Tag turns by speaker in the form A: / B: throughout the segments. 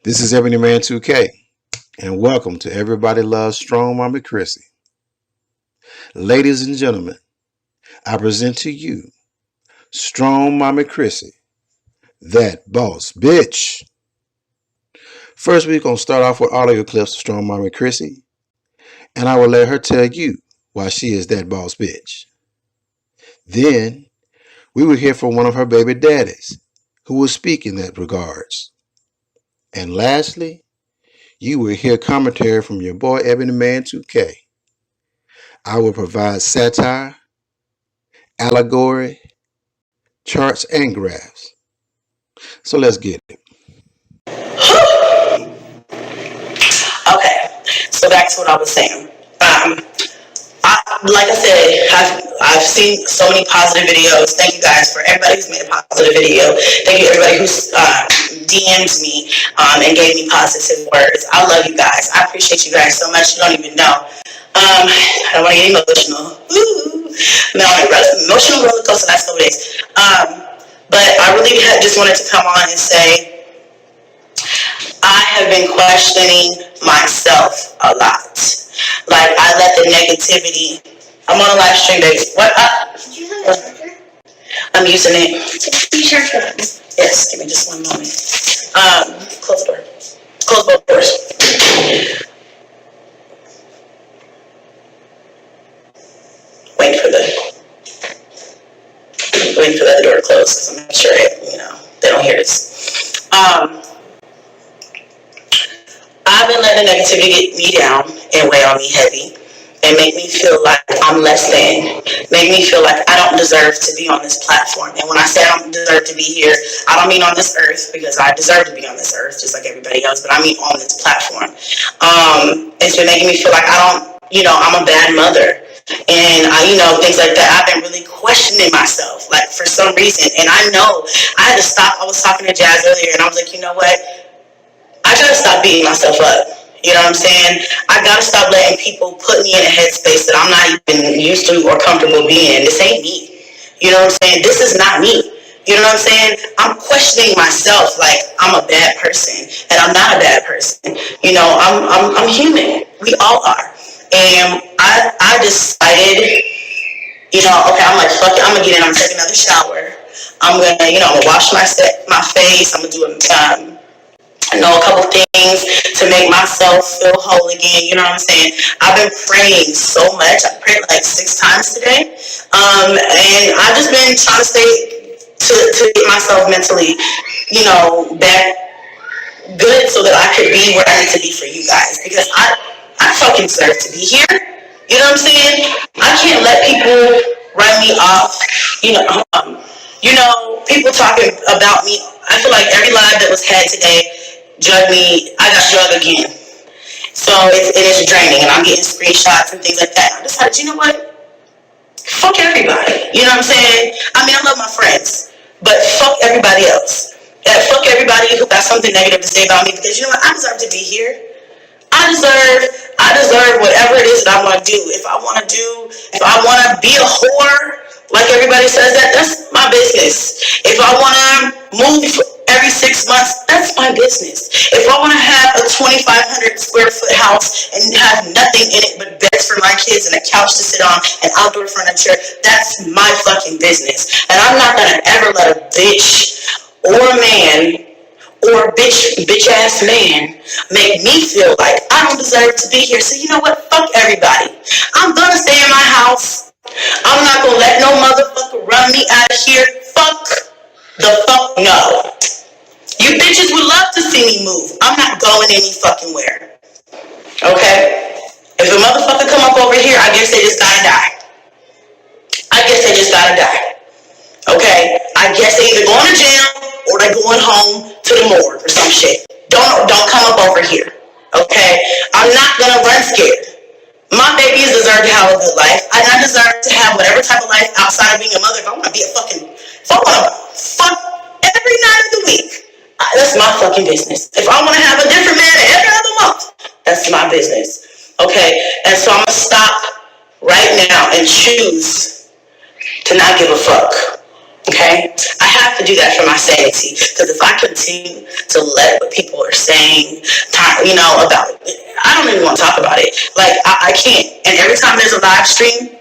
A: This is EbonyMan 2K, and welcome to Everybody Loves Strong Mommy CHRISSY. Ladies and gentlemen, I present to you Strong Mommy CHRISSY, that boss bitch. First, we're going to start off with audio clips of Strong Mommy CHRISSY, and I will let her tell you why she is that boss bitch. Then, we will hear from one of her baby daddies, who will speak in that regards. And lastly, you will hear commentary from your boy EbonyMan 2K. I will provide satire, allegory, charts, and graphs. So let's get it.
B: Okay, so back to what I was saying. Like I said, I've seen so many positive videos. Thank you guys for everybody who's made a positive video. Thank you everybody who's DM'd me and gave me positive words. I love you guys. I appreciate you guys so much. You don't even know. I don't want to get emotional. No, emotional roller coaster. That's what it is. But I really just wanted to come on and say I have been questioning myself a lot. Like, I let the negativity. I'm on a live stream, baby. What up?
C: Did you have a charger?
B: I'm using it.
C: You charger it.
B: Yes, give me just one moment. Close the door. Close both doors. Waiting for that door to close because I'm not sure they don't hear this. I've been letting negativity get me down and weigh on me heavy and make me feel like I'm less than, make me feel like I don't deserve to be on this platform. And when I say I don't deserve to be here, I don't mean on this earth, because I deserve to be on this earth just like everybody else, but I mean on this platform. It's been making me feel like I'm a bad mother. And things like that. I've been really questioning myself, like, for some reason. And I know I had to stop. I was talking to Jazz earlier and I was like, you know what? I gotta stop beating myself up. You know what I'm saying? I gotta stop letting people put me in a headspace that I'm not even used to or comfortable being in. This ain't me. You know what I'm saying? This is not me. You know what I'm saying? I'm questioning myself like I'm a bad person, and I'm not a bad person. I'm human. We all are. And I decided, okay, I'm like, fuck it. I'm gonna get in. I'm gonna take another shower. I'm gonna wash my face. I'm gonna do a couple things to make myself feel whole again. You know what I'm saying? I've been praying so much. I prayed like 6 times today. And I've just been trying to stay to get myself mentally, back good so that I could be where I need to be for you guys. Because I fucking deserve to be here. You know what I'm saying? I can't let people run me off. People talking about me. I feel like every live that was had today, drug me. I got drugged again. So it is draining, and I'm getting screenshots and things like that. I decided, you know what? Fuck everybody. You know what I'm saying? I mean, I love my friends, but fuck everybody else. Fuck everybody who got something negative to say about me, because you know what? I deserve to be here. I deserve whatever it is that I want to do. If I want to be a whore, like everybody says that's my business. If I want to move every 6 months, that's my business. If I want to have a 2,500 square foot house and have nothing in it but beds for my kids and a couch to sit on and outdoor furniture, that's my fucking business. And I'm not going to ever let a bitch or a man or bitch ass man make me feel like I don't deserve to be here. So you know what? Fuck everybody. I'm gonna stay in my house. I'm not gonna let no motherfucker run me out of here. Fuck the fuck no. You bitches would love to see me move. I'm not going any fucking where. Okay? If a motherfucker come up over here, I guess they just gotta die. Okay? I guess they either going to jail or they going home to the morgue or some shit. Don't come up over here. Okay? I'm not gonna run scared. My babies deserve to have a good life. And I deserve to have whatever type of life outside of being a mother. If I want to be if I want to fuck every night of the week, that's my fucking business. If I want to have a different man every other month, that's my business. Okay? And so I'm gonna stop right now and choose to not give a fuck. Okay, I have to do that for my sanity, because if I continue to let what people are saying, about it, I don't even want to talk about it. Like, I can't. And every time there's a live stream,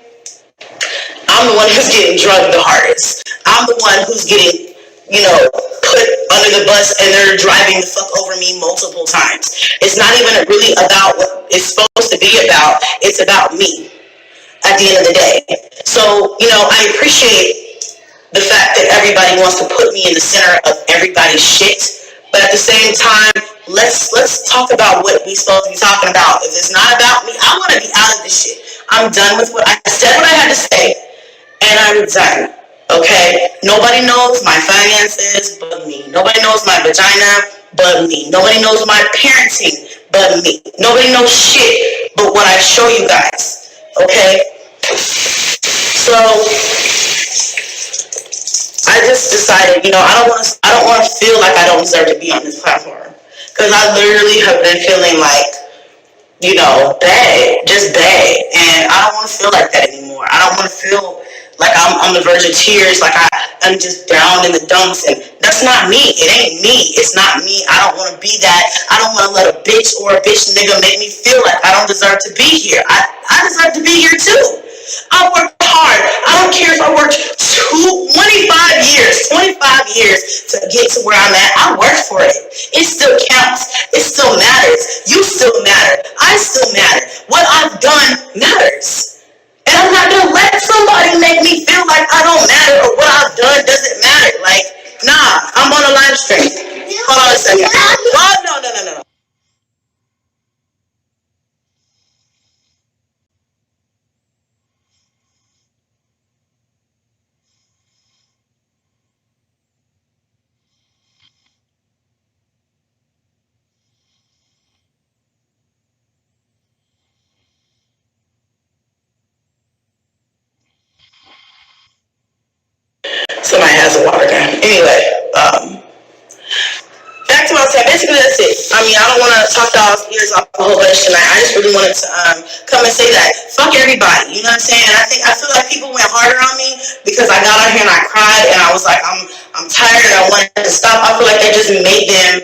B: I'm the one who's getting drugged the hardest. I'm the one who's getting, put under the bus, and they're driving the fuck over me multiple times. It's not even really about what it's supposed to be about. It's about me at the end of the day. So, I appreciate the fact that everybody wants to put me in the center of everybody's shit. But at the same time, let's talk about what we're supposed to be talking about. If it's not about me, I want to be out of this shit. I'm done with what I said, what I had to say, and I'm done. Okay? Nobody knows my finances but me. Nobody knows my vagina but me. Nobody knows my parenting but me. Nobody knows shit but what I show you guys. Okay? So I just decided, I don't want to feel like I don't deserve to be on this platform, because I literally have been feeling like, bad, just bad, and I don't want to feel like that anymore. I don't want to feel like I'm on the verge of tears, like I'm just down in the dumps, and that's not me. It ain't me. It's not me. I don't want to be that. I don't want to let a bitch or a bitch nigga make me feel like I don't deserve to be here. I deserve to be here too. I worked hard. I don't care if I worked 25 years to get to where I'm at. I worked for it. It still counts. It still matters. You still matter. I still matter. What I've done matters. And I'm not going to let somebody make me feel like I don't matter, or what I've done doesn't matter. Like, nah, I'm on a live stream. Hold on a second. Oh, no. Somebody has a water gun. Anyway, back to what I said. Basically, that's it. I mean, I don't want to talk y'all's ears off a whole bunch tonight. I just really wanted to come and say that. Fuck everybody. You know what I'm saying? And I feel like people went harder on me because I got on here and I cried and I was like, I'm tired. I wanted to stop. I feel like they just made them,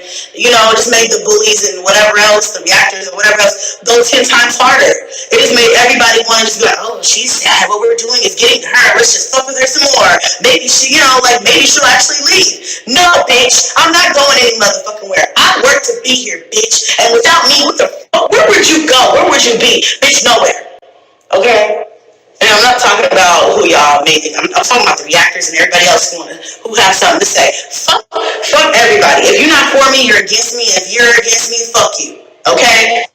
B: just made the bullies and whatever else, the reactors and whatever else, go 10 times harder. It just made everybody want to just be like, oh, she's sad. What we're doing is getting to her. Let's just fuck with her some more. Maybe maybe she'll actually leave. No, bitch. I'm not going any motherfucking where. I work to be here, bitch. And without me, what the fuck? Where would you go? Where would you be? Bitch, nowhere. Okay? And I'm not talking about who y'all made it. I'm talking about the reactors and everybody else who have something to say. Fuck everybody. If you're not for me, you're against me. If you're against me, fuck you. Okay?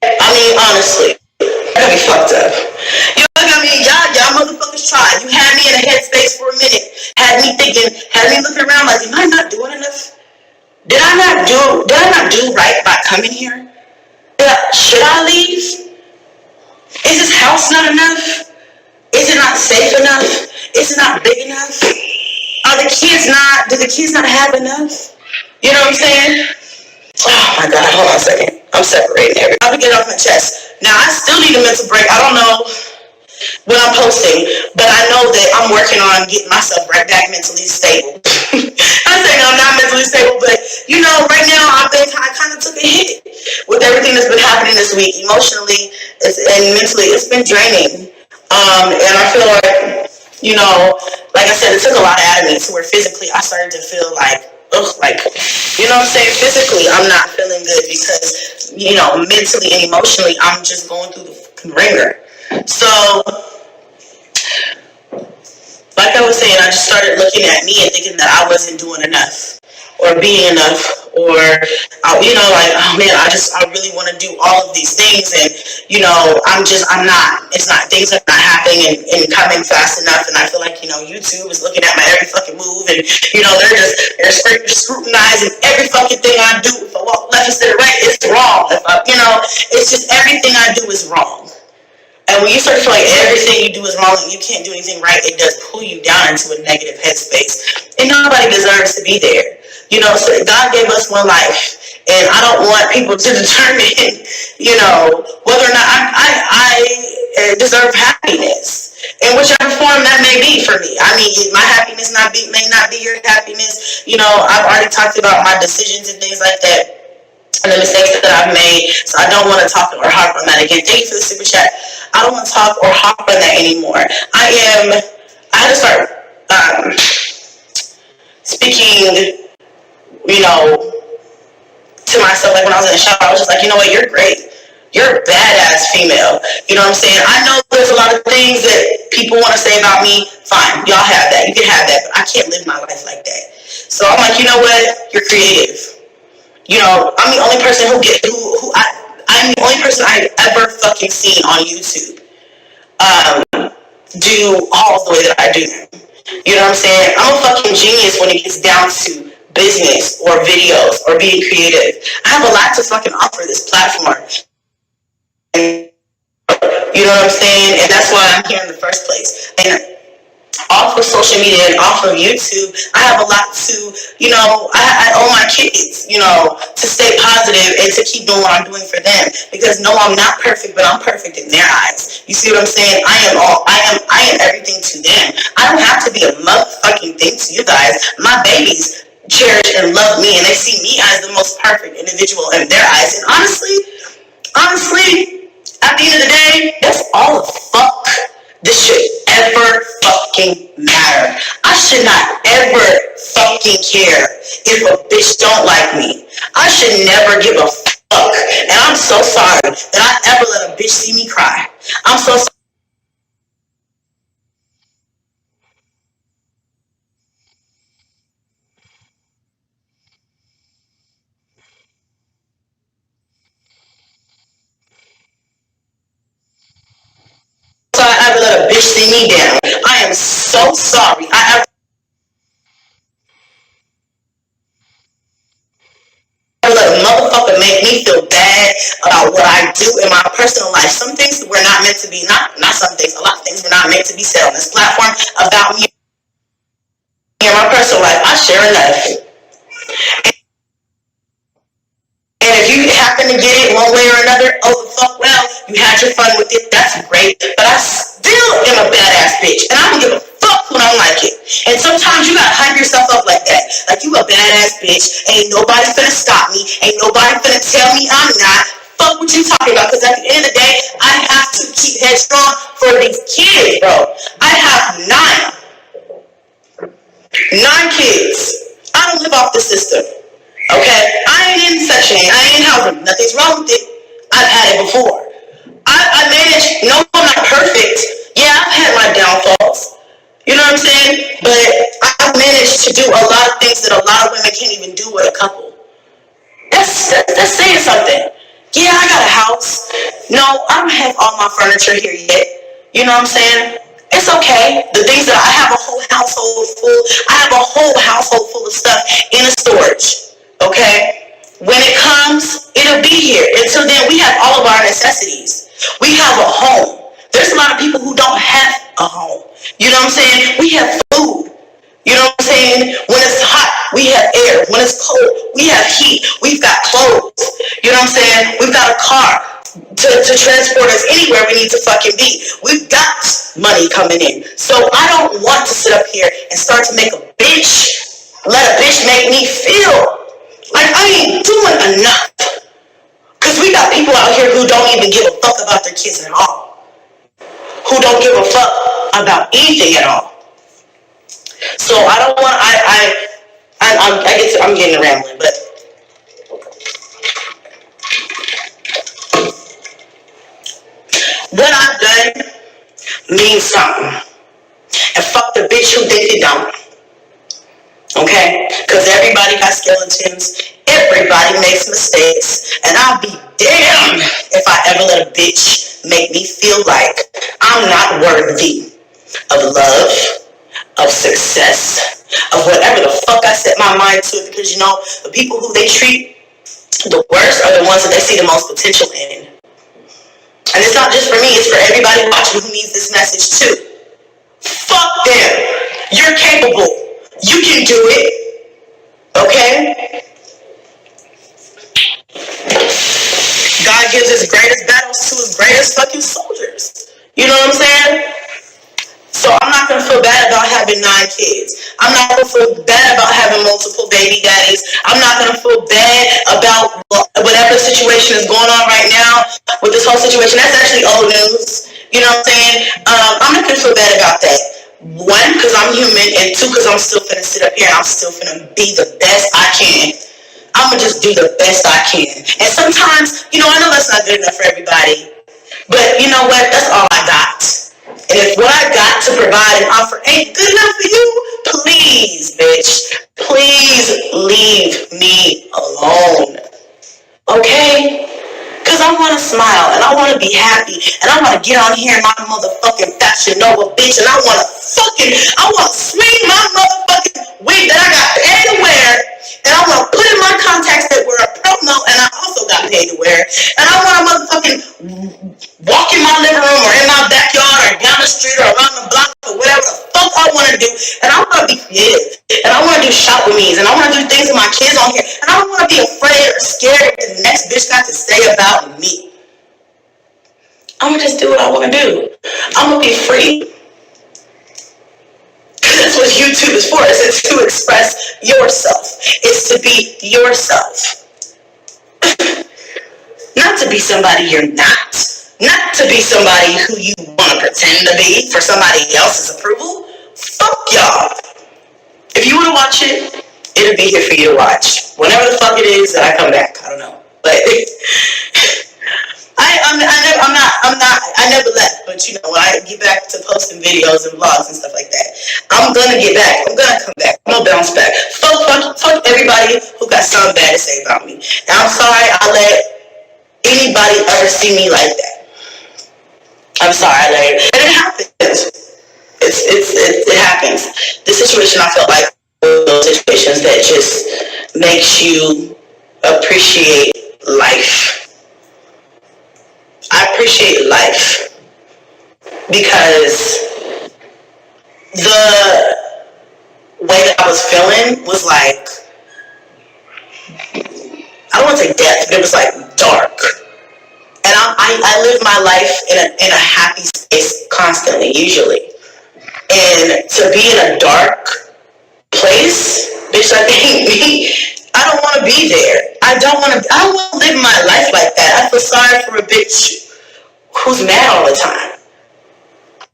B: I mean, honestly. I gotta be fucked up. Y'all motherfuckers tried. You had me in a headspace for a minute. Had me looking around like, am I not doing enough? Did I not do right by coming here? Should I leave? Is this house not enough? Is it not safe enough? Is it not big enough? Do the kids not have enough? You know what I'm saying? Oh my God, hold on a second. I'm separating everything. I'll get it off my chest. Now, I still need a mental break. I don't know what I'm posting, but I know that I'm working on getting myself right back mentally stable. I'm saying I'm not mentally stable, but right now I kind of took a hit with everything that's been happening this week, emotionally and mentally. It's been draining, and I feel like, like I said, it took a lot out of me to where physically I started to feel like, physically I'm not feeling good because, mentally and emotionally I'm just going through the ringer. So, like I was saying, I just started looking at me and thinking that I wasn't doing enough or being enough, or oh man, I really want to do all of these things, and things are not happening and coming fast enough, and I feel like YouTube is looking at my every fucking move, and they're scrutinizing every fucking thing I do. If I walk left instead of right, it's wrong. It's just everything I do is wrong. And when you start to feel like everything you do is wrong and you can't do anything right, it does pull you down into a negative headspace. And nobody deserves to be there. So God gave us one life. And I don't want people to determine, whether or not I deserve happiness. in whichever form that may be for me. I mean, my happiness may not be your happiness. You know, I've already talked about my decisions and things like that and the mistakes that I've made, so I don't want to talk or harp on that again. Thank you for the super chat. I don't want to talk or harp on that anymore. I had to start speaking, you know, to myself. Like when I was in the shower, I was just like, you know what, you're great. You're a badass female. You know what I'm saying? I know there's a lot of things that people want to say about me. Fine, y'all have that. You can have that, but I can't live my life like that. So I'm like, you know what? You're creative. You know, I'm the only person I'm the only person I've ever fucking seen on YouTube do hauls the way that I do. You know what I'm saying? I'm a fucking genius when it gets down to business or videos or being creative. I have a lot to fucking offer this platform. And you know what I'm saying? And that's why I'm here in the first place. And off of social media and off of YouTube, I have a lot to, you know, I owe my kids, you know, to stay positive and to keep doing what I'm doing for them. Because no, I'm not perfect, but I'm perfect in their eyes. You see what I'm saying? I am everything to them. I don't have to be a motherfucking thing to you guys. My babies cherish and love me, and they see me as the most perfect individual in their eyes. And honestly, at the end of the day, that's all the fuck this should ever fucking matter. I should not ever fucking care if a bitch don't like me. I should never give a fuck. And I'm so sorry that I ever let a bitch see me cry. I'm so sorry. I ever let a bitch see me down. I am so sorry. I ever let a motherfucker make me feel bad about what I do in my personal life. Some things were not meant to be, not some things, a lot of things were not meant to be said on this platform about me in my personal life. I share enough. And if you happen to get it one way or another, oh the fuck well, you had your fun with it, that's great. But I still am a badass bitch, and I don't give a fuck when I like it. And sometimes you gotta hype yourself up like that. Like you a badass bitch, ain't nobody finna stop me, ain't nobody finna tell me I'm not. Fuck what you talking about, because at the end of the day, I have to keep headstrong for these kids, bro. I have 9 kids. I don't live off the system. Okay? I ain't in Section 8. I ain't in housing. Nothing's wrong with it. I've had it before. I managed. No, I'm not perfect. Yeah, I've had my downfalls. You know what I'm saying? But I've managed to do a lot of things that a lot of women can't even do with a couple. That's saying something. Yeah, I got a house. No, I don't have all my furniture here yet. You know what I'm saying? It's okay. The things that I have a whole household full of stuff in a storage. Okay? When it comes, it'll be here. Until then, we have all of our necessities. We have a home. There's a lot of people who don't have a home. You know what I'm saying? We have food. You know what I'm saying? When it's hot, we have air. When it's cold, we have heat. We've got clothes. You know what I'm saying? We've got a car to transport us anywhere we need to fucking be. We've got money coming in. So I don't want to sit up here and start to let a bitch make me feel like I ain't doing enough. Because we got people out here who don't even give a fuck about their kids at all. Who don't give a fuck about anything at all. So I don't want, I'm getting rambling, but what I've done means something. And fuck the bitch who think it don't. Okay? Because everybody got skeletons. Everybody makes mistakes. And I'll be damned if I ever let a bitch make me feel like I'm not worthy of love, of success, of whatever the fuck I set my mind to. Because, you know, the people who they treat the worst are the ones that they see the most potential in. And it's not just for me, it's for everybody watching who needs this message too. Fuck them. You're capable. You can do it. Okay? God gives his greatest battles to his greatest fucking soldiers. You know what I'm saying? having 9 kids. I'm not gonna feel bad about having multiple baby daddies. I'm not gonna feel bad about whatever situation is going on right now with this whole situation. That's actually old news. You know what I'm saying? I'm not gonna feel bad about that. 1, because I'm human, and 2, because I'm still finna sit up here and I'm still finna be the best I can. I'm gonna just do the best I can. And sometimes, you know, I know that's not good enough for everybody, but you know what? That's all I got. And if what I got to provide and offer ain't good enough for you, please, bitch, please leave me alone. Okay? Because I want to smile, and I want to be happy, and I want to get on here in my motherfucking Fashion Nova, bitch, and I want to swing my motherfucking wig that I got paid to wear, and I want to put in my contacts that were a promo, and I also got paid to wear, and I want to motherfucking walk in my living room, or in my backyard, or down the street, or around the block, or whatever the fuck I want to do, and I want to be creative, and I want to do shop with me, and I want to do things with my kids on here, and I don't want to be afraid or scared that the next bitch got to say about me. I'm gonna just do what I want to do. I'm gonna be free. That's what YouTube is for. It's to express yourself. It's to be yourself. Not to be somebody you're not. Not to be somebody who you want to pretend to be for somebody else's approval. Fuck y'all. If you want to watch it, it'll be here for you to watch. Whenever the fuck it is that I come back, I don't know. But I never left. But you know, when I get back to posting videos and vlogs and stuff like that, I'm gonna get back. I'm gonna come back. I'm gonna bounce back. Fuck everybody who got something bad to say about me. And I'm sorry I let anybody ever see me like that. I'm sorry I let it. And it happens. It happens. This situation, I felt like those situations that just makes you appreciate life. I appreciate life because the way that I was feeling was like, I don't want to say death, but it was like dark. And I live my life in a happy space constantly, usually. And to be in a dark place, bitch, like ain't me. I don't want to be there. I don't want to live my life like that. I feel sorry for a bitch who's mad all the time.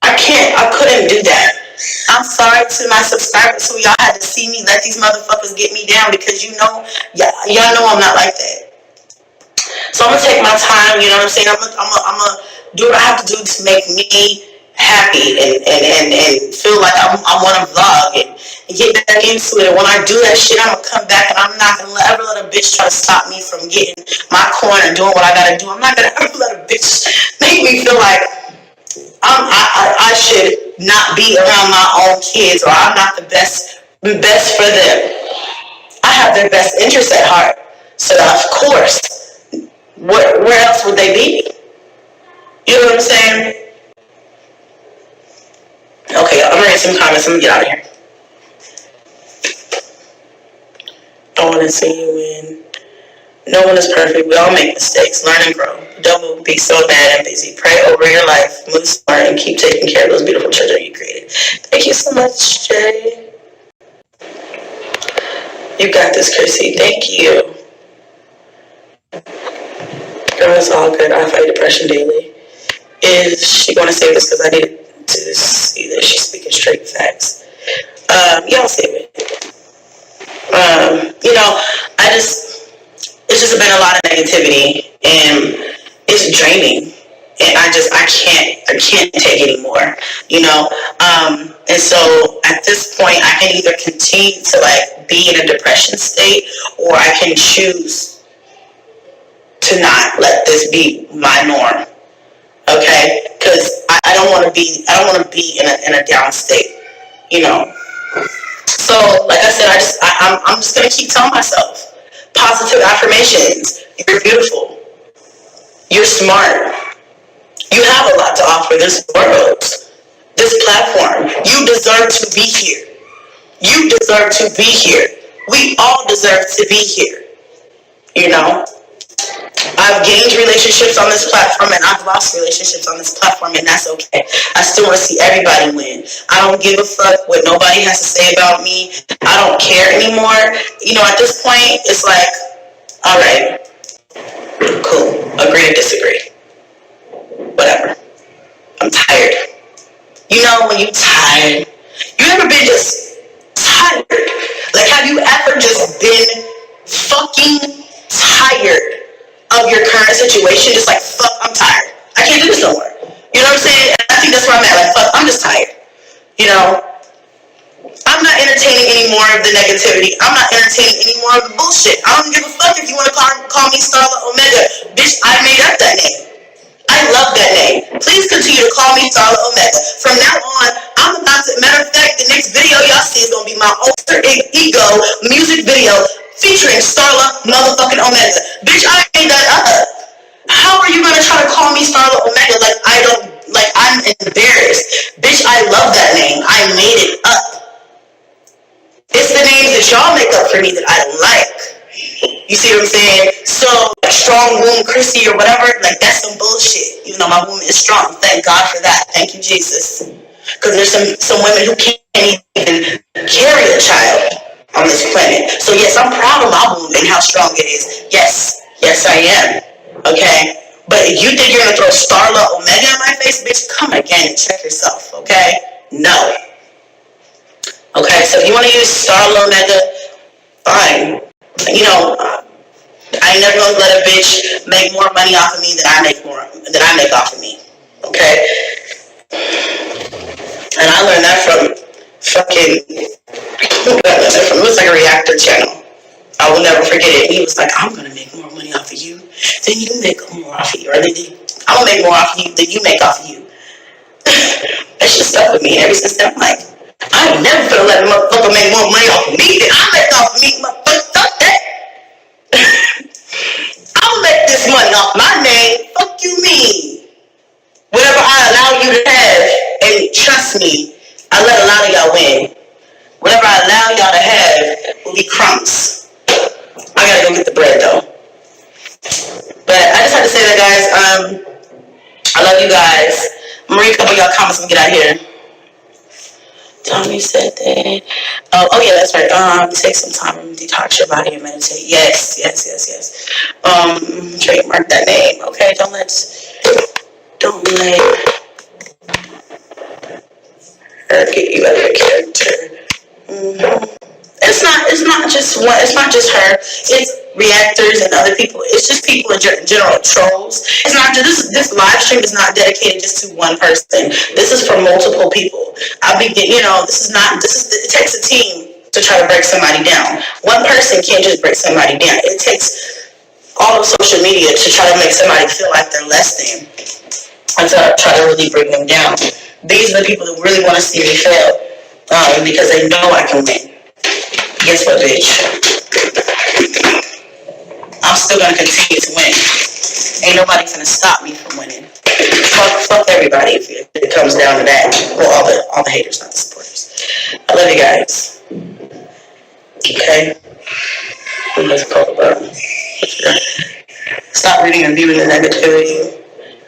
B: I couldn't do that. I'm sorry to my subscribers who y'all had to see me let these motherfuckers get me down because y'all know I'm not like that. So I'm gonna take my time, you know what I'm saying? I'm gonna do what I have to do to make me happy and feel like I want to vlog and get back into it. And when I do that shit, I'm gonna come back and I'm not gonna ever let a bitch try to stop me from getting my coin and doing what I gotta do. I'm not gonna ever let a bitch make me feel like I should not be around my own kids or I'm not the best for them. I have their best interests at heart. So of course, where else would they be? You know what I'm saying? Okay, I'm gonna read some comments. I'm gonna get out of here. I want to see you win. No one is perfect. We all make mistakes. Learn and grow. Don't be so bad and busy. Pray over your life. Move smart and keep taking care of those beautiful children you created. Thank you so much, Jay. You got this, Chrissy. Thank you. Girl, it's all good. I fight depression daily. Is she going to say this because I need to see that she's speaking straight facts? Y'all save it. You know, it's just been a lot of negativity and it's draining. And I can't take it anymore, you know? And so at this point, I can either continue to like be in a depression state or I can choose to not let this be my norm. Okay? Because I don't want to be in a down state, you know? So, like I said, I'm just going to keep telling myself positive affirmations. You're beautiful. You're smart. You have a lot to offer this world, this platform. You deserve to be here. You deserve to be here. We all deserve to be here. You know? I've gained relationships on this platform and I've lost relationships on this platform, and that's okay. I still want to see everybody win. I don't give a fuck what nobody has to say about me. I don't care anymore. You know, at this point, it's like, all right, cool, agree to disagree. Whatever. I'm tired. You know when you tired? You ever been just tired? Like, have you ever just been fucking tired of your current situation? Just like, fuck, I'm tired. I can't do this no more. You know what I'm saying? And I think that's where I'm at. Like, fuck, I'm just tired. You know? I'm not entertaining any more of the negativity. I'm not entertaining any more of the bullshit. I don't give a fuck if you want to call me Starla Omega. Bitch, I made up that name. I love that name. Please continue to call me Starla Omega. From now on, I'm about to, matter of fact, the next video y'all see is going to be my alter ego music video featuring Starla motherfucking Omega. Bitch, I made that up. How are you going to try to call me Starla Omega like I don't, like I'm embarrassed? Bitch, I love that name. I made it up. It's the names that y'all make up for me that I don't like. You see what I'm saying? So, strong womb, CHRISSY or whatever, like that's some bullshit. You know, my womb is strong. Thank God for that. Thank you, Jesus. Because there's some women who can't even carry a child on this planet. So yes, I'm proud of my womb and how strong it is. Yes, I am. Okay? But if you think you're gonna throw Starla Omega in my face, bitch, come again and check yourself. Okay? No. Okay, so if you want to use Starla Omega, fine. You know, I ain't never gonna let a bitch make more money off of me than I make off of me. Okay? And I learned that from it was like a reactor channel. I will never forget it. He was like, I'm gonna make more money off of you than you make more off of you. Or I'm gonna make more off of you than you make off of you. That shit stuck with me ever since then. I'm like, I ain't never gonna let a motherfucker make more money off of me than I make off of me. Motherfucker, fuck that. I'll make this money off my name. Fuck you mean? Whatever I allow you to have, and trust me, I let a lot of y'all win. Whatever I allow y'all to have will be crumbs. I gotta go get the bread though. But I just had to say that, guys. I love you guys. I'm gonna read a couple of y'all comments and get out of here. Tommy said that. Oh yeah, that's right. Take some time and detox your body and meditate. Yes. Trademark that name. Okay, don't let her get you out of your character. It's not just her. It's reactors and other people. It's just people in general, trolls. It's not just this live stream is not dedicated just to one person. This is for multiple people. It takes a team to try to break somebody down. One person can't just break somebody down. It takes all of social media to try to make somebody feel like they're less than, and to try to really bring them down. These are the people that really want to see me fail, because they know I can win. Guess what, bitch? I'm still gonna continue to win. Ain't nobody gonna stop me from winning. Fuck everybody if it comes down to that. Well, all the haters, not the supporters. I love you guys. Okay? Let's call about. Stop reading and viewing the negativity.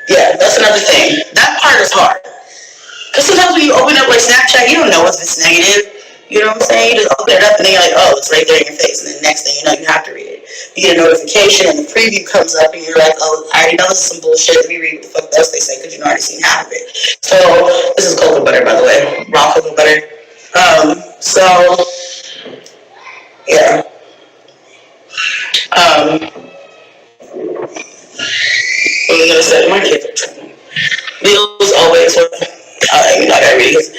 B: Yeah, that's another thing. That part is hard. Because sometimes when you open up like Snapchat, you don't know if it's negative. You know what I'm saying? You just open it up and then you're like, oh, it's right there in your face. And then the next thing you know, you have to read it. You get a notification and the preview comes up and you're like, oh, I already know this is some bullshit. Let me read what the fuck else they say because you've already seen half of it. So, this is cocoa butter, by the way. Raw cocoa butter. Yeah. What was I going to say? My kids are tripping. Leo's always, I gotta read it.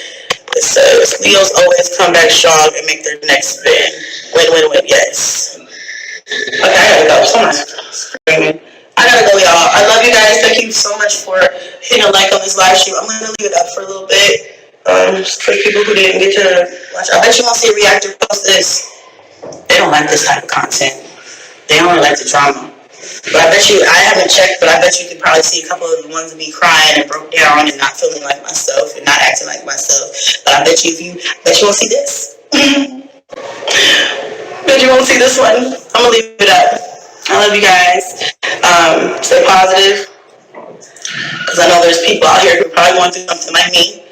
B: It says, Leos always come back strong and make their next spin. Win, yes. Okay, I gotta go. Someone's screaming. I gotta go, y'all. I love you guys. Thank you so much for hitting a like on this live stream. I'm gonna leave it up for a little bit. For people who didn't get to watch. I bet you won't see a reactor post this. They don't like this type of content. They only like the drama. But I bet you, I haven't checked, but I bet you could probably see a couple of the ones of me crying and broke down and not feeling like myself and not acting like myself. But I bet you won't see this. Bet you won't see this one. I'm gonna leave it up. I love you guys. Stay positive, because I know there's people out here who are probably going through something like me.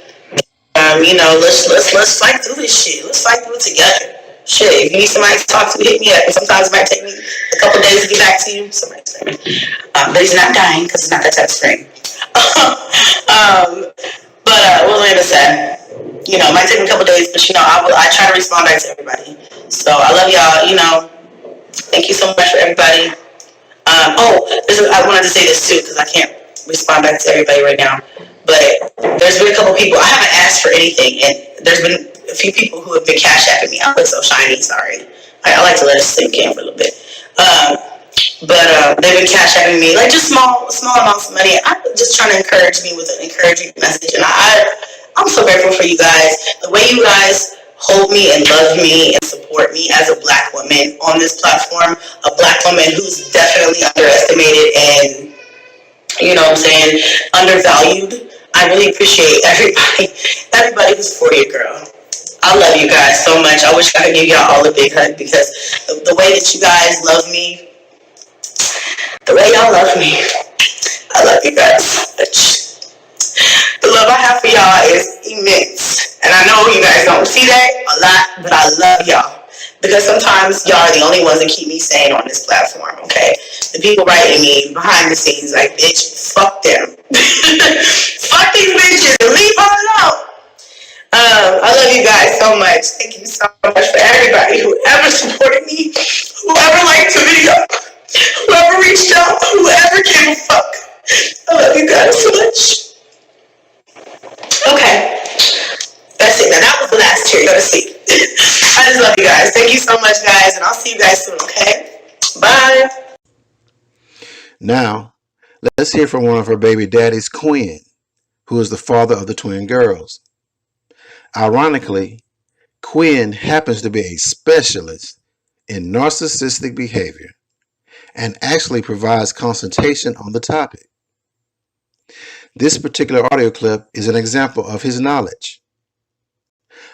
B: Let's fight through this shit. Let's fight through it together. Shit, if you need somebody to talk to, hit me up. And sometimes it might take me a couple days to get back to you. But he's not dying because it's not that type of thing. What was I gonna say? It might take me a couple days, but I try to respond back to everybody. So I love y'all. Thank you so much for everybody. I wanted to say this too because I can't respond back to everybody right now. But there's been a couple people. I haven't asked for anything, and there's been a few people who have been cash apping me. I look so shiny. Sorry. I like to let it sink in for a little bit. But they've been cash apping me like just small amounts of money. I'm just trying to encourage me with an encouraging message, and I'm so grateful for you guys. The way you guys hold me and love me and support me as a Black woman on this platform, a Black woman who's definitely underestimated and undervalued. I really appreciate everybody who's for you, girl. I love you guys so much. I wish I could give y'all all a big hug because the way that you guys love me, the way y'all love me, I love you guys so much. The love I have for y'all is immense. And I know you guys don't see that a lot, but I love y'all. Because sometimes y'all are the only ones that keep me sane on this platform, okay? The people writing me behind the scenes like, bitch, fuck them. Fuck these bitches and leave her alone. I love you guys so much. Thank you so much for everybody who ever supported me, whoever liked the video, whoever reached out, whoever gave a fuck. I love you guys so much. Okay. That's it. Now that was the last cheer. Go to sleep. I just love you guys. Thank you so much, guys, and I'll see you guys soon, okay? Bye.
A: Now, let's hear from one of her baby daddies, Quinn, who is the father of the twin girls. Ironically, Quinn happens to be a specialist in narcissistic behavior and actually provides consultation on the topic. This particular audio clip is an example of his knowledge.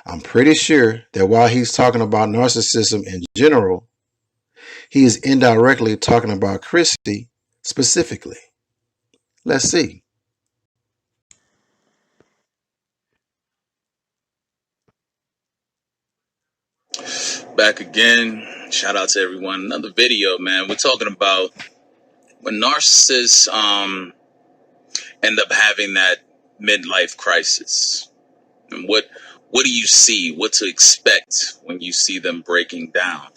A: I'm pretty sure that while he's talking about narcissism in general, he is indirectly talking about CHRISSY specifically. Let's see.
D: Back again. Shout out to everyone. Another video, man. We're talking about when narcissists end up having that midlife crisis. And what do you see? What to expect when you see them breaking down?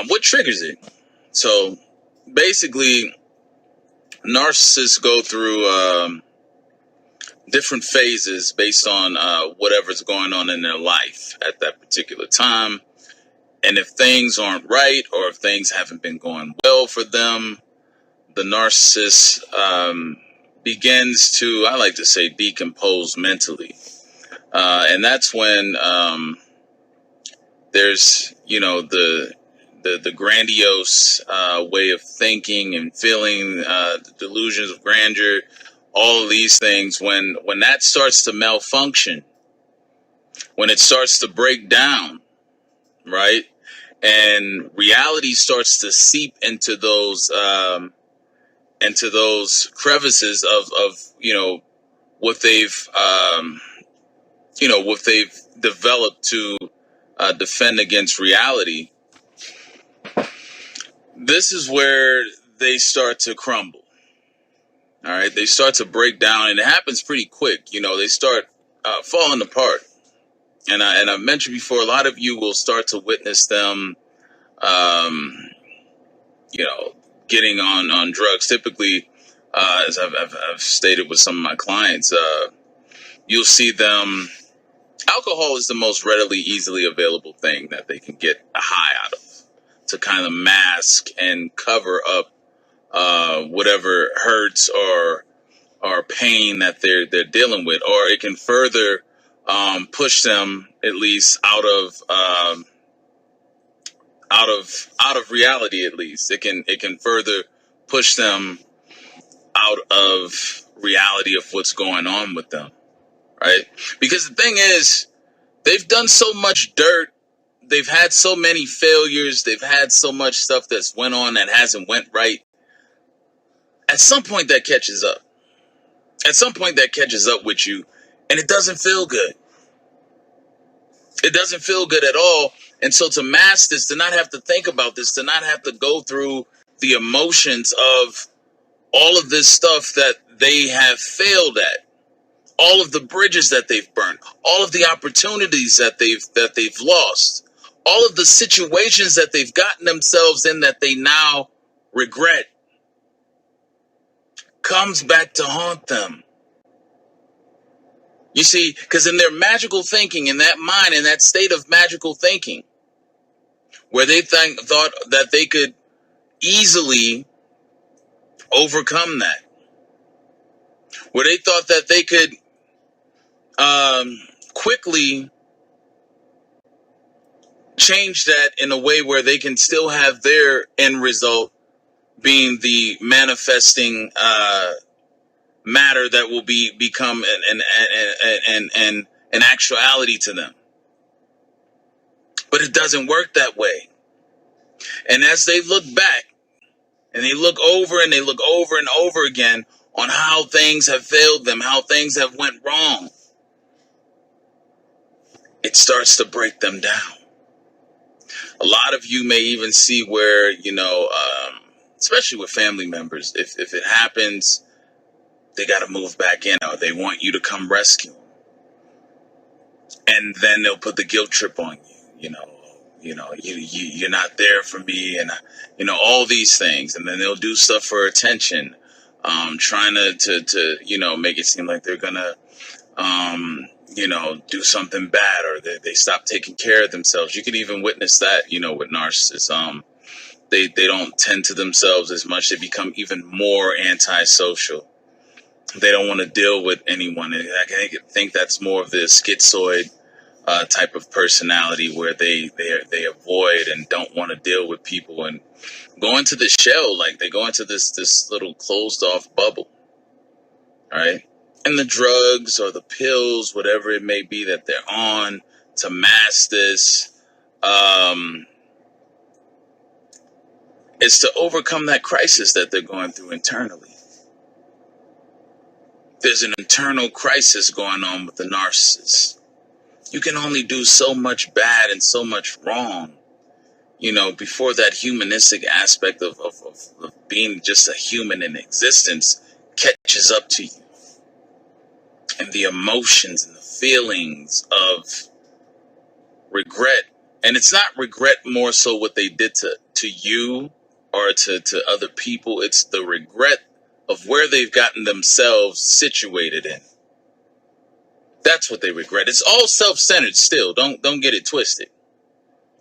D: What triggers it? So basically, narcissists go through different phases based on whatever's going on in their life at that particular time. And if things aren't right or if things haven't been going well for them, the narcissist begins to, I like to say, decompose mentally. And that's when there's, the grandiose way of thinking and feeling, the delusions of grandeur, all of these things. When that starts to malfunction, when it starts to break down, right? And reality starts to seep into those crevices of what they've what they've developed to defend against reality. This is where they start to crumble. All right, they start to break down, and it happens pretty quick. They start falling apart. And I've mentioned before, a lot of you will start to witness them, getting on drugs. Typically, as I've stated with some of my clients, you'll see them. Alcohol is the most readily, easily available thing that they can get a high out of to kind of mask and cover up whatever hurts or pain that they're dealing with, or it can further push them at least out of reality. At least it can further push them out of reality of what's going on with them, right? Because the thing is, they've done so much dirt, they've had so many failures, they've had so much stuff that's went on that hasn't went right, At some point that catches up. At some point that catches up with you, and it doesn't feel good. It doesn't feel good at all. And so to mask this, to not have to think about this, to not have to go through the emotions of all of this stuff that they have failed at, all of the bridges that they've burned, all of the opportunities that they've lost, all of the situations that they've gotten themselves in that they now regret, comes back to haunt them. You see, because in their magical thinking, in that mind, in that state of magical thinking, where they thought that they could easily overcome that, where they thought that they could quickly change that in a way where they can still have their end result being the manifesting matter that will become an actuality to them. But it doesn't work that way. And as they look back and they look over and they look over and over again on how things have failed them, how things have went wrong, it starts to break them down. A lot of you may even see where, especially with family members, if it happens, they got to move back in, or they want you to come rescue them. And then they'll put the guilt trip on you, you're not there for me, and all these things. And then they'll do stuff for attention, trying to make it seem like they're gonna do something bad, or they stop taking care of themselves. You can even witness that, with narcissists. They don't tend to themselves as much. They become even more antisocial. They don't want to deal with anyone. I think that's more of the schizoid type of personality, where they avoid and don't want to deal with people and go into the shell, like they go into this little closed off bubble, right? And the drugs or the pills, whatever it may be that they're on to mask this, is to overcome that crisis that they're going through internally. There's an internal crisis going on with the narcissist. You can only do so much bad and so much wrong, before that humanistic aspect of being just a human in existence catches up to you. And the emotions and the feelings of regret. And it's not regret more so what they did to you or to other people. It's the regret of where they've gotten themselves situated in. That's what they regret. It's all self-centered still. Don't get it twisted.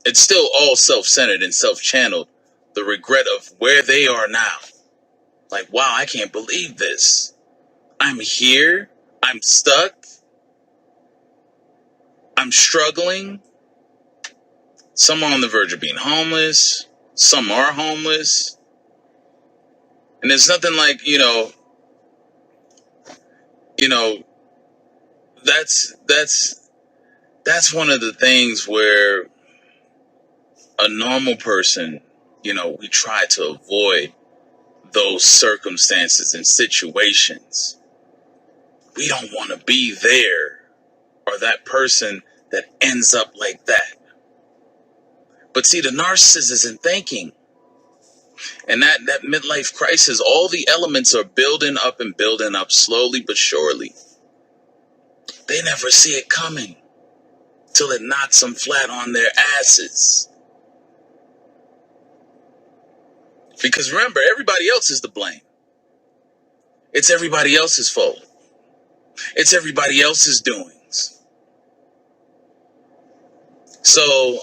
D: It's still all self-centered and self-channeled. The regret of where they are now. Like, wow, I can't believe this. I'm here. I'm stuck. I'm struggling. Some are on the verge of being homeless. Some are homeless. And there's nothing like, that's one of the things where a normal person, we try to avoid those circumstances and situations. We don't want to be there or that person that ends up like that. But see, the narcissist isn't thinking. And that midlife crisis, all the elements are building up and building up slowly but surely. They never see it coming till it knocks them flat on their asses. Because remember, everybody else is to blame. It's everybody else's fault. It's everybody else's doings. So,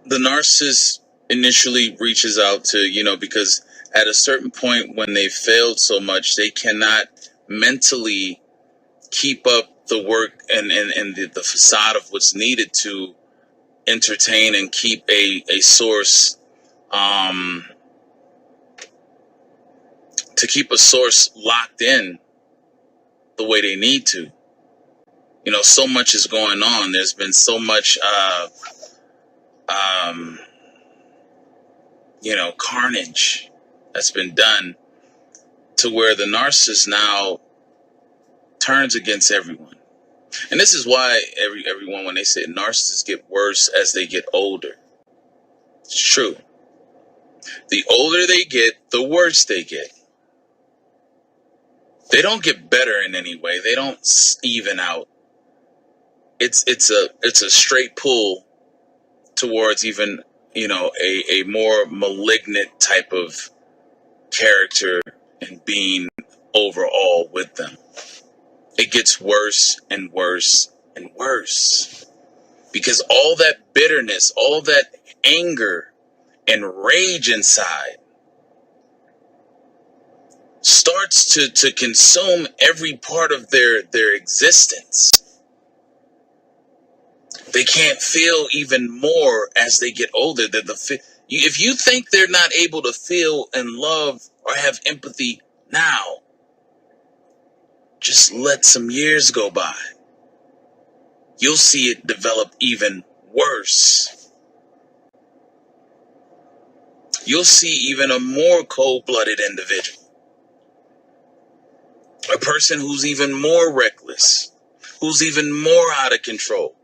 D: the narcissist initially reaches out to, because at a certain point when they failed so much, they cannot mentally keep up the work and the facade of what's needed to entertain and keep a source, to keep a source locked in the way they need to. So much is going on. There's been so much carnage that's been done, to where the narcissist now turns against everyone. And this is why everyone, when they say narcissists get worse as they get older, it's true. The older they get, the worse they get. They don't get better in any way. They don't even out. It's a straight pull towards even a more malignant type of character and being overall with them. It gets worse and worse and worse, because all that bitterness, all that anger and rage inside starts to consume every part of their existence. They can't feel even more as they get older. If you think they're not able to feel and love or have empathy now, just let some years go by. You'll see it develop even worse. You'll see even a more cold-blooded individual. A person who's even more reckless, who's even more out of control.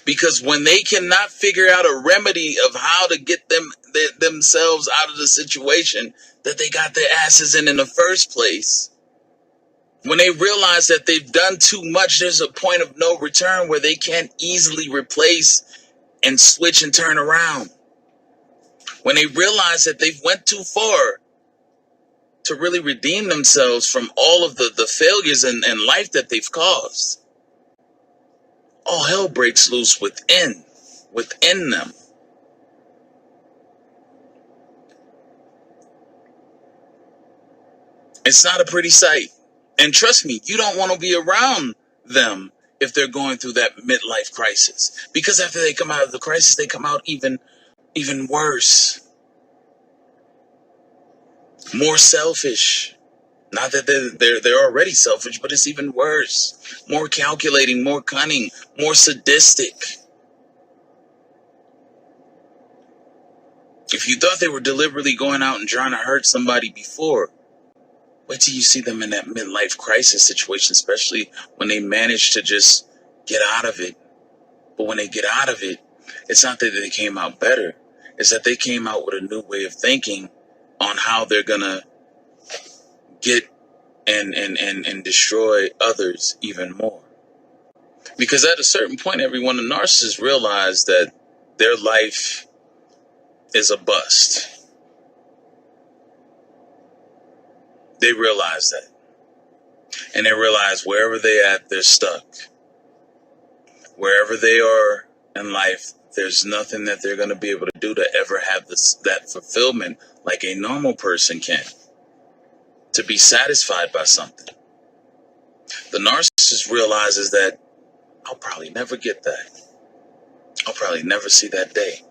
D: Because when they cannot figure out a remedy of how to get themselves out of the situation that they got their asses in the first place, when they realize that they've done too much, there's a point of no return where they can't easily replace and switch and turn around. When they realize that they've went too far to really redeem themselves from all of the failures in life that they've caused, all hell breaks loose within them. It's not a pretty sight. And trust me, you don't want to be around them if they're going through that midlife crisis. Because after they come out of the crisis, they come out even worse. More selfish. Not that they're already selfish, but it's even worse. More calculating, more cunning, more sadistic. If you thought they were deliberately going out and trying to hurt somebody before, wait till you see them in that midlife crisis situation, especially when they manage to just get out of it. But when they get out of it, it's not that they came out better. It's that they came out with a new way of thinking on how they're going to get and destroy others even more. Because at a certain point, everyone, the narcissists realize that their life is a bust. They realize that. And they realize wherever they're at, they're stuck. Wherever they are in life, there's nothing that they're going to be able to do to ever have that fulfillment like a normal person can. To be satisfied by something. The narcissist realizes that I'll probably never get that. I'll probably never see that day.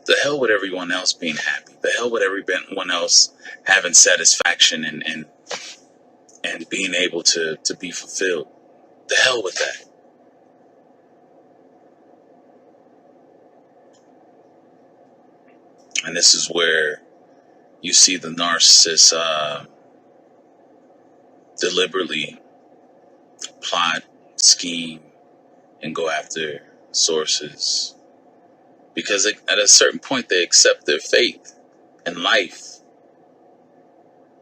D: The hell with everyone else being happy. The hell with everyone else having satisfaction and being able to be fulfilled. The hell with that. And this is where you see the narcissist deliberately plot, scheme, and go after sources. Because at a certain point, they accept their fate in life.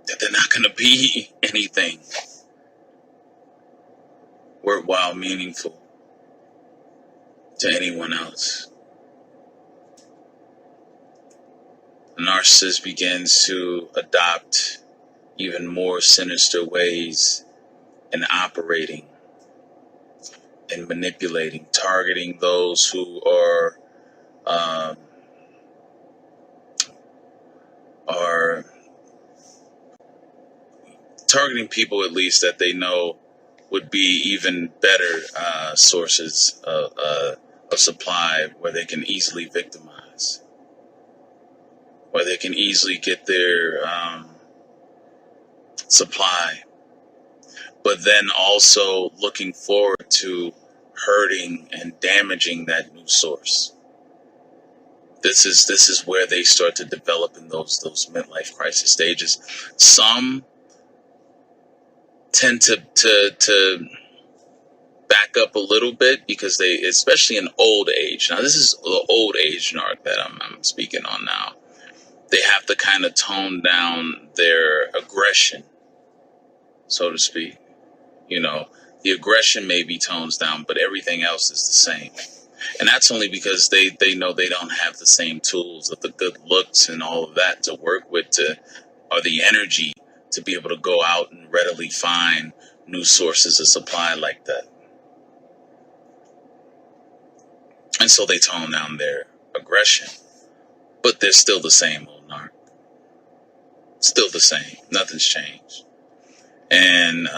D: That they're not going to be anything worthwhile, meaningful to anyone else. The narcissist begins to adopt even more sinister ways in operating and manipulating, targeting those who are targeting people at least that they know would be even better sources of supply, where they can easily victimize, where they can easily get their supply, but then also looking forward to hurting and damaging that new source. This is where they start to develop in those midlife crisis stages. Some tend to back up a little bit because they, especially in old age. Now, this is the old age narc that I'm speaking on now. They have to kind of tone down their aggression, so to speak. You know, the aggression maybe tones down, but everything else is the same. And that's only because they know they don't have the same tools of the good looks and all of that to work with, or the energy to be able to go out and readily find new sources of supply like that. And so they tone down their aggression, but they're still the same old narc. Still the same. Nothing's changed. And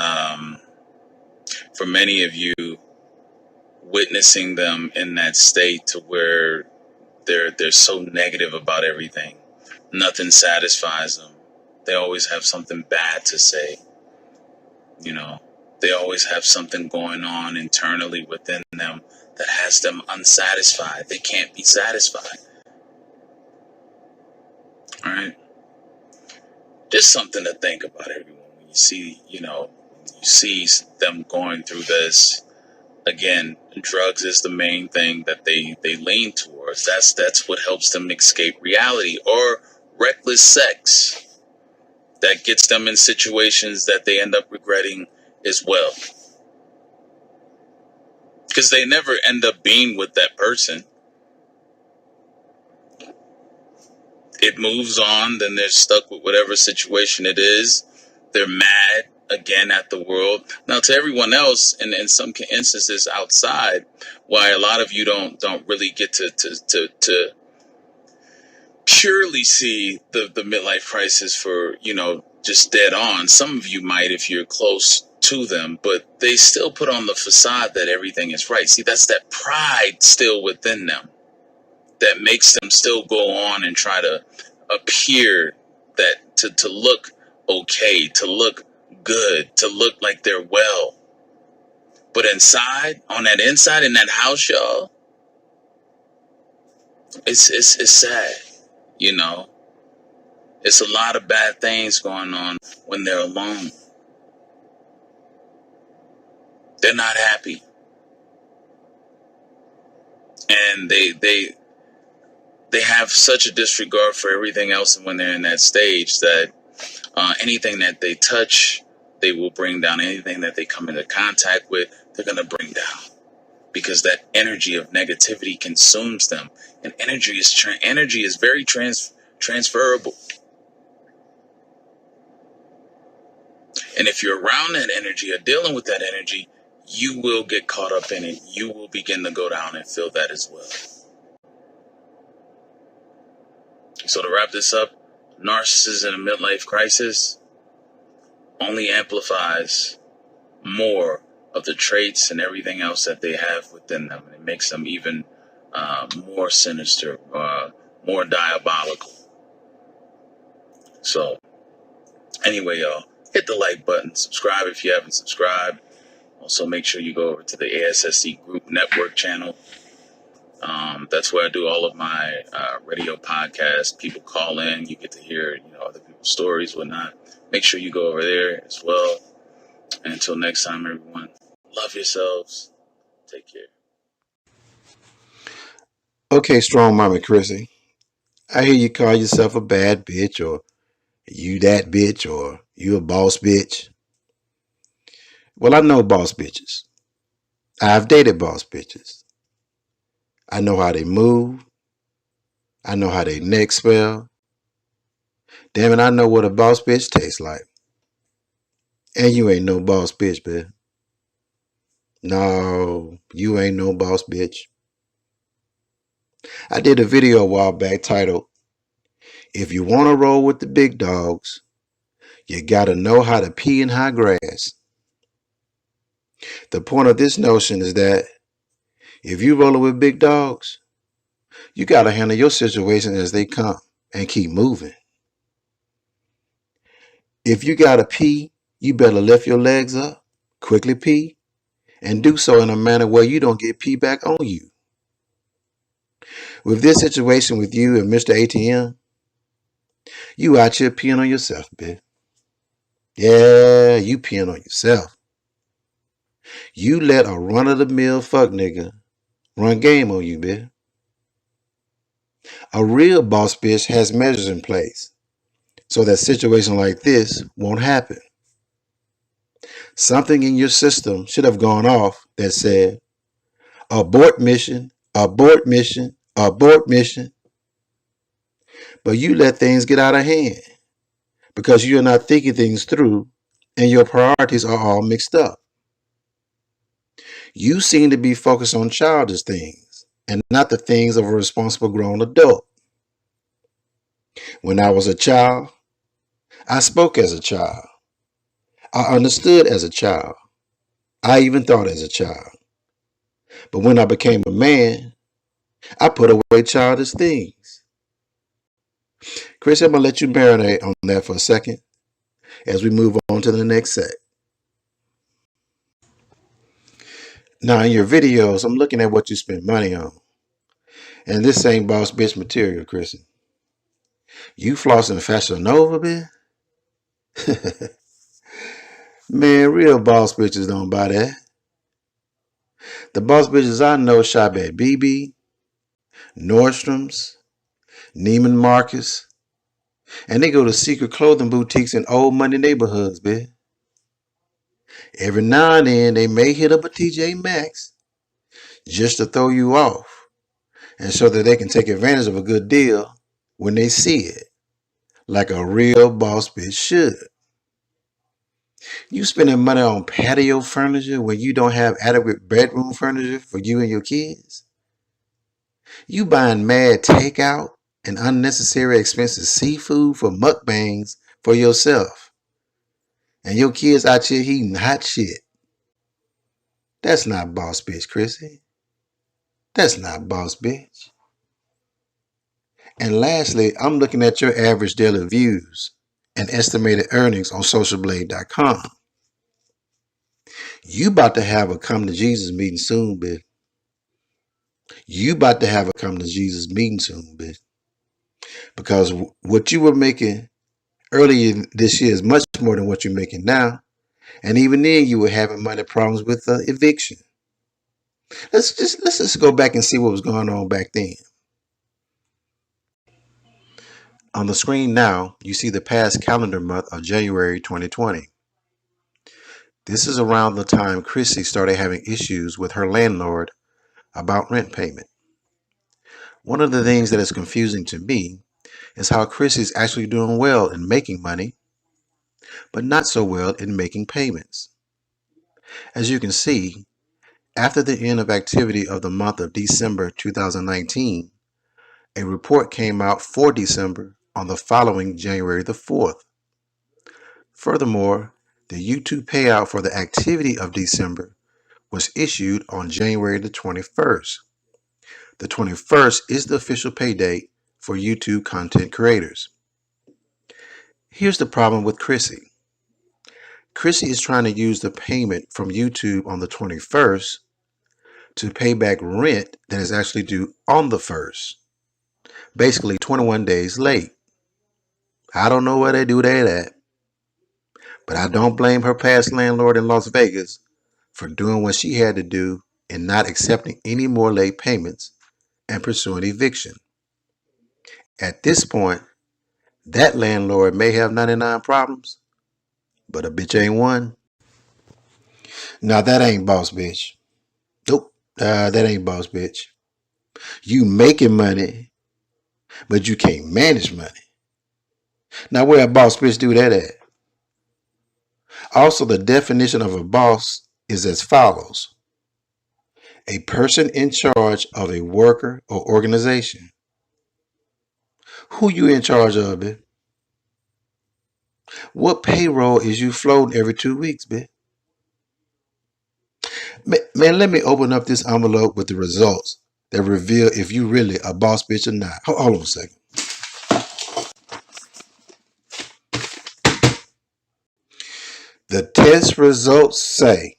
D: for many of you, witnessing them in that state to where they're so negative about everything, nothing satisfies them. They always have something bad to say. You know, they always have something going on internally within them that has them unsatisfied. They can't be satisfied. All right. Just something to think about, everyone. When you see, you see them going through this. Again, drugs is the main thing that they lean towards. That's what helps them escape reality. Or reckless sex that gets them in situations that they end up regretting as well. Because they never end up being with that person. It moves on, then they're stuck with whatever situation it is. They're mad again at the world. Now, to everyone else, and in some instances outside, why a lot of you don't really get to purely see the midlife crisis for, just dead on. Some of you might if you're close to them, but they still put on the facade that everything is right. See, that's that pride still within them that makes them still go on and try to appear that to look okay, to look good, to look like they're well. But inside, on that inside in that house, y'all, it's sad, It's a lot of bad things going on when they're alone. They're not happy. And they have such a disregard for everything else, and when they're in that stage that anything that they touch, they will bring down. Anything that they come into contact with, they're going to bring down, because that energy of negativity consumes them. And energy is very transferable. And if you're around that energy or dealing with that energy, you will get caught up in it. You will begin to go down and feel that as well. So to wrap this up, narcissism in a midlife crisis only amplifies more of the traits and everything else that they have within them. And it makes them even more sinister, more diabolical. So anyway, y'all, hit the like button, subscribe if you haven't subscribed. Also, make sure you go over to the ASSC Group Network channel. That's where I do all of my radio podcasts. People call in, you get to hear, other people's stories, whatnot. Make sure you go over there as well. And until next time, everyone, love yourselves. Take care.
A: Okay, strong mama Chrissy. I hear you call yourself a bad bitch, or you that bitch, or you a boss bitch. Well, I know boss bitches. I've dated boss bitches. I know how they move. I know how they neck spell. Damn it, I know what a boss bitch tastes like. And you ain't no boss bitch, man. No, you ain't no boss bitch. I did a video a while back titled, "If you want to roll with the big dogs, you gotta know how to pee in high grass." The point of this notion is that if you rolling with big dogs, you gotta handle your situation as they come and keep moving. If you gotta pee, you better lift your legs up, quickly pee, and do so in a manner where you don't get pee back on you. With this situation with you and Mr. ATM, you out here peeing on yourself, bitch. Yeah, you peeing on yourself. You let a run-of-the-mill fuck nigga run game on you, bitch. A real boss bitch has measures in place so that situation like this won't happen. Something in your system should have gone off that said, abort mission, abort mission, abort mission. But you let things get out of hand because you're not thinking things through and your priorities are all mixed up. You seem to be focused on childish things and not the things of a responsible grown adult. When I was a child, I spoke as a child. I understood as a child. I even thought as a child. But when I became a man, I put away childish things. Chris, I'm going to let you marinate on that for a second as we move on to the next set. Now, in your videos, I'm looking at what you spend money on. And this ain't boss bitch material, Chrissy. You flossing Fashion Nova, man? Man, real boss bitches don't buy that. The boss bitches I know shop at BB, Nordstrom's, Neiman Marcus, and they go to secret clothing boutiques in old money neighborhoods, bitch. Every now and then they may hit up a TJ Maxx just to throw you off and so that they can take advantage of a good deal when they see it, like a real boss bitch should. You spending money on patio furniture when you don't have adequate bedroom furniture for you and your kids? You buying mad takeout and unnecessary expensive seafood for mukbangs for yourself. And your kids out here eating hot shit. That's not boss bitch, Chrissy. That's not boss bitch. And lastly, I'm looking at your average daily views and estimated earnings on socialblade.com. You about to have a come to Jesus meeting soon, bitch. You about to have a come to Jesus meeting soon, bitch. Because what you were making earlier this year is much more than what you're making now. And even then you were having money problems with eviction. Let's just go back and see what was going on back then. On the screen now, you see the past calendar month of January 2020. This is around the time CHRISSY started having issues with her landlord about rent payment. One of the things that is confusing to me is how CHRISSY is actually doing well in making money, but not so well in making payments. As you can see, after the end of activity of the month of December 2019, a report came out for December on the following January the 4th. Furthermore, the YouTube payout for the activity of December was issued on January the 21st. The 21st is the official pay date for YouTube content creators. Here's the problem with CHRISSY. CHRISSY is trying to use the payment from YouTube on the 21st to pay back rent that is actually due on the 1st. Basically 21 days late. I don't know where they do that at, but I don't blame her past landlord in Las Vegas for doing what she had to do and not accepting any more late payments and pursuing eviction. At this point, that landlord may have 99 problems, but a bitch ain't one. Now that ain't boss bitch. Nope, that ain't boss bitch. You making money, but you can't manage money. Now where a boss bitch do that at? Also, the definition of a boss is as follows. A person in charge of a worker or organization. Who you in charge of, bitch? What payroll is you floating every 2 weeks, bitch? Man, let me open up this envelope with the results that reveal if you really a boss bitch or not. Hold on a second. The test results say,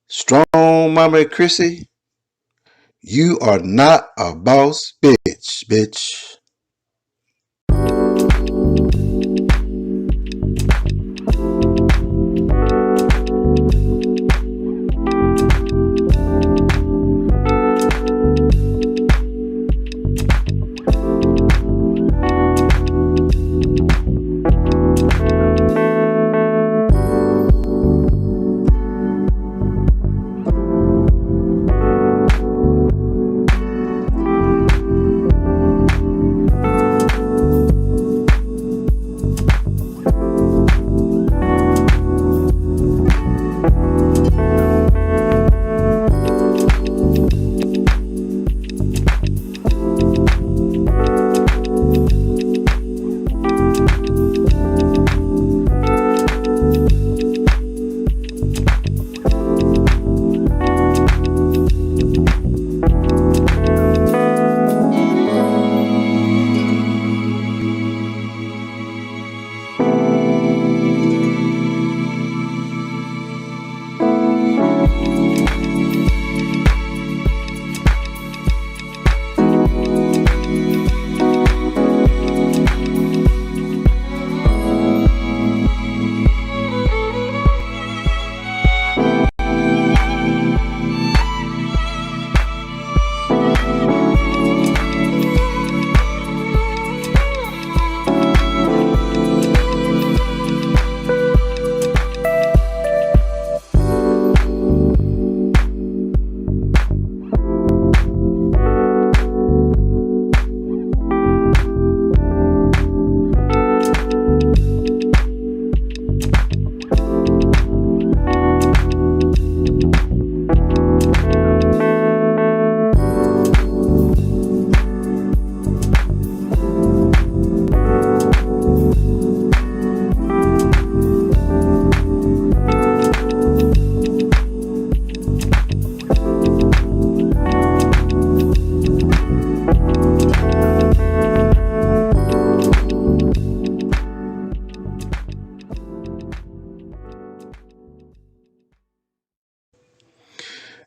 A: Strong Mama CHRISSY, You are not a boss bitch, bitch.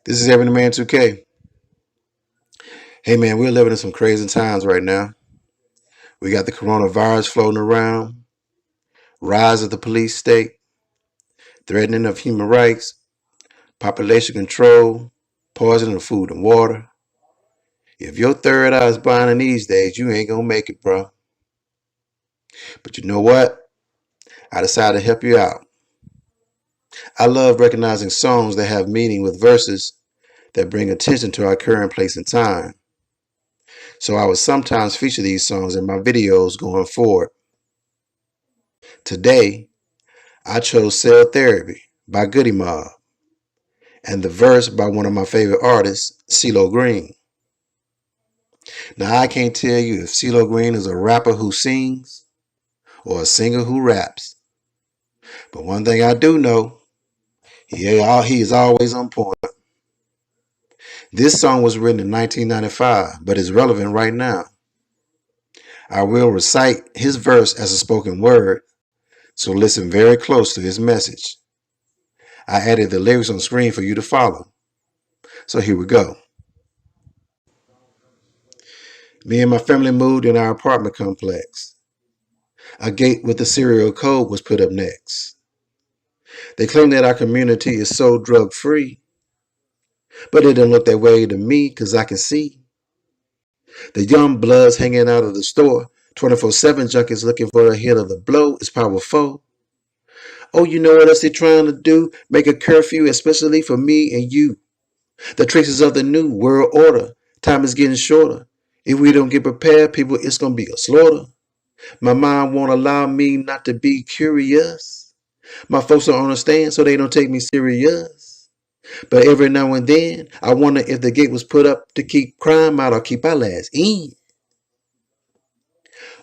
A: This is EbonyMan 2K. Hey man, we're living in some crazy times right now. We got the coronavirus floating around, rise of the police state, threatening of human rights, population control, poisoning of food and water. If your third eye is blinding these days, you ain't gonna make it, bro. But you know what? I decided to help you out. I love recognizing songs that have meaning with verses that bring attention to our current place and time. So I would sometimes feature these songs in my videos going forward. Today, I chose Cell Therapy by Goody Mob and the verse by one of my favorite artists, CeeLo Green. Now I can't tell you if CeeLo Green is a rapper who sings or a singer who raps. But one thing I do know, he is always on point. This song was written in 1995, but is relevant right now. I will recite his verse as a spoken word, so listen very close to his message. I added the lyrics on screen for you to follow. So here we go. Me and my family moved in our apartment complex. A gate with the serial code was put up next. They claim that our community is so drug-free, but it don't look that way to me because I can see the young bloods hanging out of the store. 24/7 junkies looking for a hit of the blow is powerful. Oh, you know what else they're trying to do? Make a curfew, especially for me and you. The traces of the new world order. Time is getting shorter. If we don't get prepared, people, it's going to be a slaughter. My mind won't allow me not to be curious. My folks don't understand, so they don't take me serious. But every now and then, I wonder if the gate was put up to keep crime out or keep our lads in.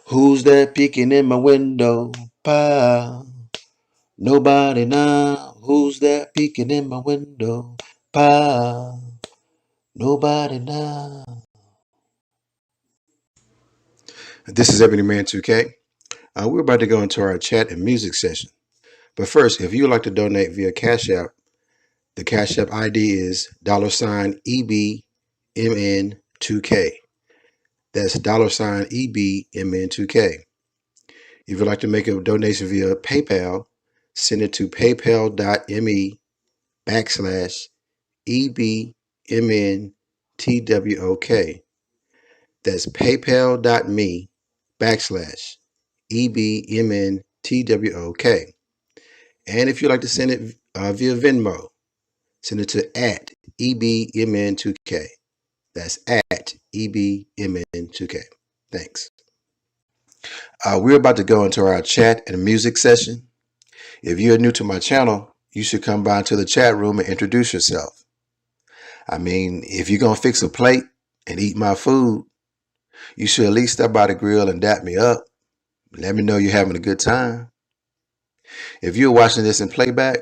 A: Who's that peeking in my window? Pal. Nobody now. Who's that peeking in my window? Pal. Nobody now. This is EbonyMan 2K. We're about to go into our chat and music session. But first, if you would like to donate via Cash App, the Cash App ID is $EbonyMan. EbonyMan2K. That's $EbonyMan2K. If you'd like to make a donation via PayPal, send it to paypal.me/EbonyManTWOK. That's paypal.me/EbonyManTWOK. And if you'd like to send it via Venmo, send it to @EbonyMan2K. That's @EbonyMan2K. Thanks. We're about to go into our chat and music session. If you're new to my channel, you should come by to the chat room and introduce yourself. I mean, if you're going to fix a plate and eat my food, you should at least stop by the grill and dap me up. Let me know you're having a good time. If you're watching this in playback,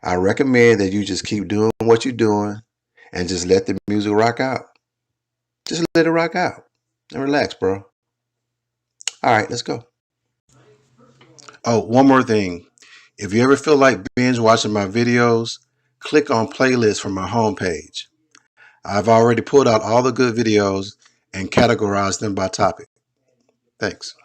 A: I recommend that you just keep doing what you're doing and just let the music rock out. Just let it rock out and relax, bro. All right, let's go. Oh, one more thing. If you ever feel like binge watching my videos, click on playlists from my homepage. I've already pulled out all the good videos and categorized them by topic. Thanks.